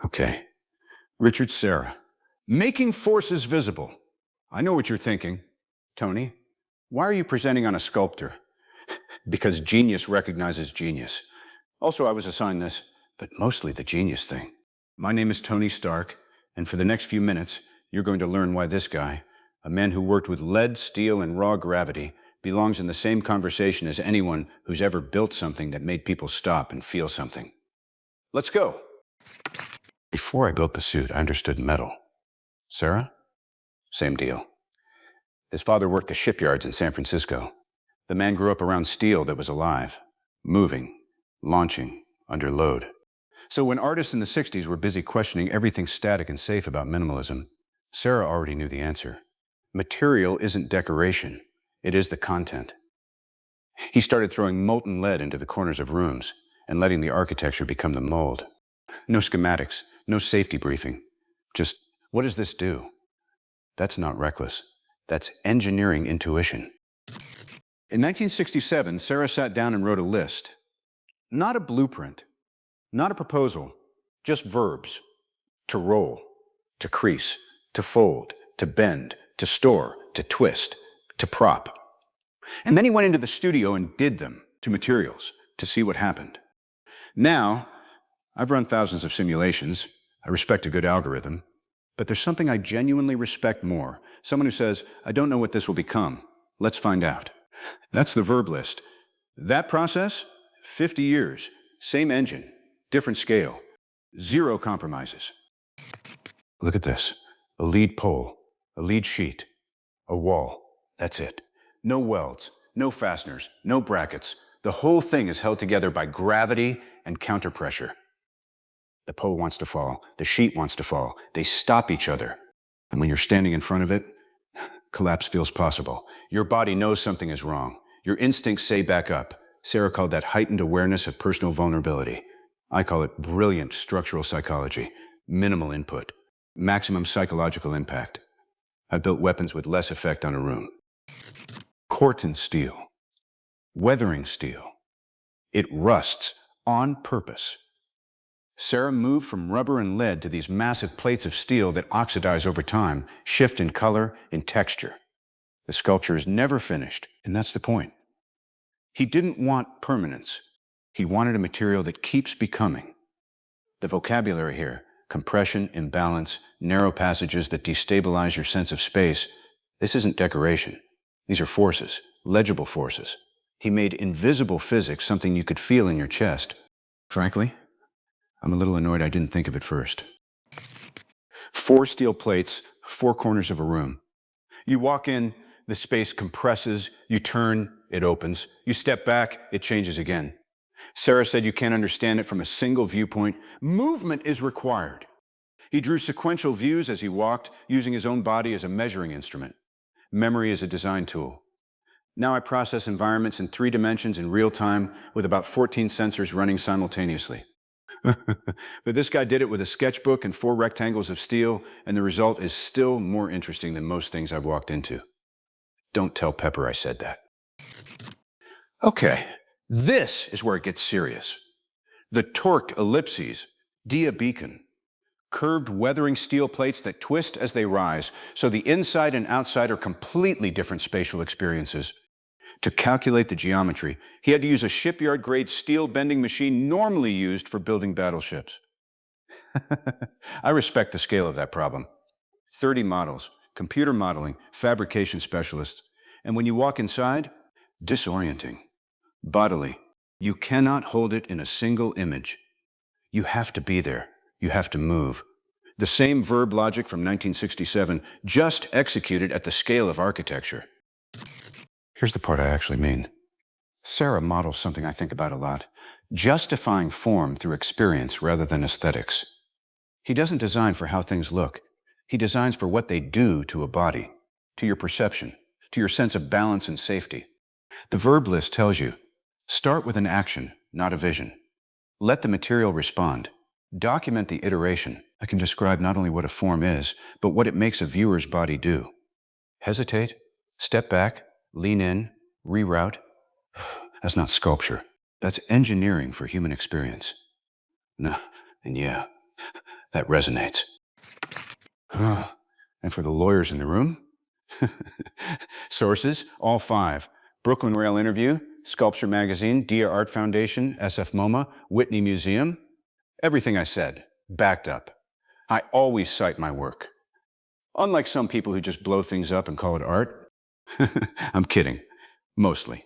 Okay. Richard Serra. Making forces visible. I know what you're thinking. Tony, why are you presenting on a sculptor? Because genius recognizes genius. Also, I was assigned this, but mostly the genius thing. My name is Tony Stark, and for the next few minutes, you're going to learn why this guy, a man who worked with lead, steel, and raw gravity, belongs in the same conversation as anyone who's ever built something that made people stop and feel something. Let's go. Before I built the suit, I understood metal. Serra? Same deal. His father worked the shipyards in San Francisco. The man grew up around steel that was alive, moving, launching, under load. So when artists in the 60s were busy questioning everything static and safe about minimalism, Serra already knew the answer. Material isn't decoration, it is the content. He started throwing molten lead into the corners of rooms and letting the architecture become the mold. No schematics, no safety briefing. Just, what does this do? That's not reckless. That's engineering intuition. In 1967, Serra sat down and wrote a list. Not a blueprint, not a proposal, just verbs. To roll, to crease, to fold, to bend, to store, to twist, to prop. And then he went into the studio and did them to materials to see what happened. Now, I've run thousands of simulations. I respect a good algorithm. But there's something I genuinely respect more. Someone who says, I don't know what this will become. Let's find out. That's the verb list. That process, 50 years, same engine, different scale, zero compromises. Look at this. A lead pole, a lead sheet, a wall. That's it. No welds, no fasteners, no brackets. The whole thing is held together by gravity and counterpressure. The pole wants to fall. The sheet wants to fall. They stop each other. And when you're standing in front of it, collapse feels possible. Your body knows something is wrong. Your instincts say back up. Serra called that heightened awareness of personal vulnerability. I call it brilliant structural psychology. Minimal input. Maximum psychological impact. I've built weapons with less effect on a room. Corten steel. Weathering steel. It rusts on purpose. Serra moved from rubber and lead to these massive plates of steel that oxidize over time, shift in color, in texture. The sculpture is never finished, and that's the point. He didn't want permanence. He wanted a material that keeps becoming. The vocabulary here, compression, imbalance, narrow passages that destabilize your sense of space, this isn't decoration. These are forces, legible forces. He made invisible physics something you could feel in your chest. Frankly, I'm a little annoyed I didn't think of it first. 4 steel plates, 4 corners of a room. You walk in, the space compresses, you turn, it opens. You step back, it changes again. Serra said you can't understand it from a single viewpoint. Movement is required. He drew sequential views as he walked, using his own body as a measuring instrument. Memory is a design tool. Now I process environments in 3 dimensions in real time with about 14 sensors running simultaneously. But this guy did it with a sketchbook and 4 rectangles of steel, and the result is still more interesting than most things I've walked into. Don't tell Pepper I said that. Okay, this is where it gets serious. The torqued ellipses, dia beacon, curved weathering steel plates that twist as they rise, so the inside and outside are completely different spatial experiences. To calculate the geometry, he had to use a shipyard-grade steel bending machine normally used for building battleships. I respect the scale of that problem. 30 models, computer modeling, fabrication specialists. And when you walk inside, disorienting. Bodily, you cannot hold it in a single image. You have to be there. You have to move. The same verb logic from 1967, just executed at the scale of architecture. Here's the part I actually mean. Serra models something I think about a lot, justifying form through experience rather than aesthetics. He doesn't design for how things look. He designs for what they do to a body, to your perception, to your sense of balance and safety. The verb list tells you, start with an action, not a vision. Let the material respond. Document the iteration. I can describe not only what a form is, but what it makes a viewer's body do. Hesitate, step back, lean in, reroute. That's not sculpture. That's engineering for human experience. No, and yeah, That resonates. And for the lawyers in the room? Sources, all 5. Brooklyn Rail Interview, Sculpture Magazine, Dia Art Foundation, SF MoMA, Whitney Museum. Everything I said, backed up. I always cite my work. Unlike some people who just blow things up and call it art. I'm kidding. Mostly.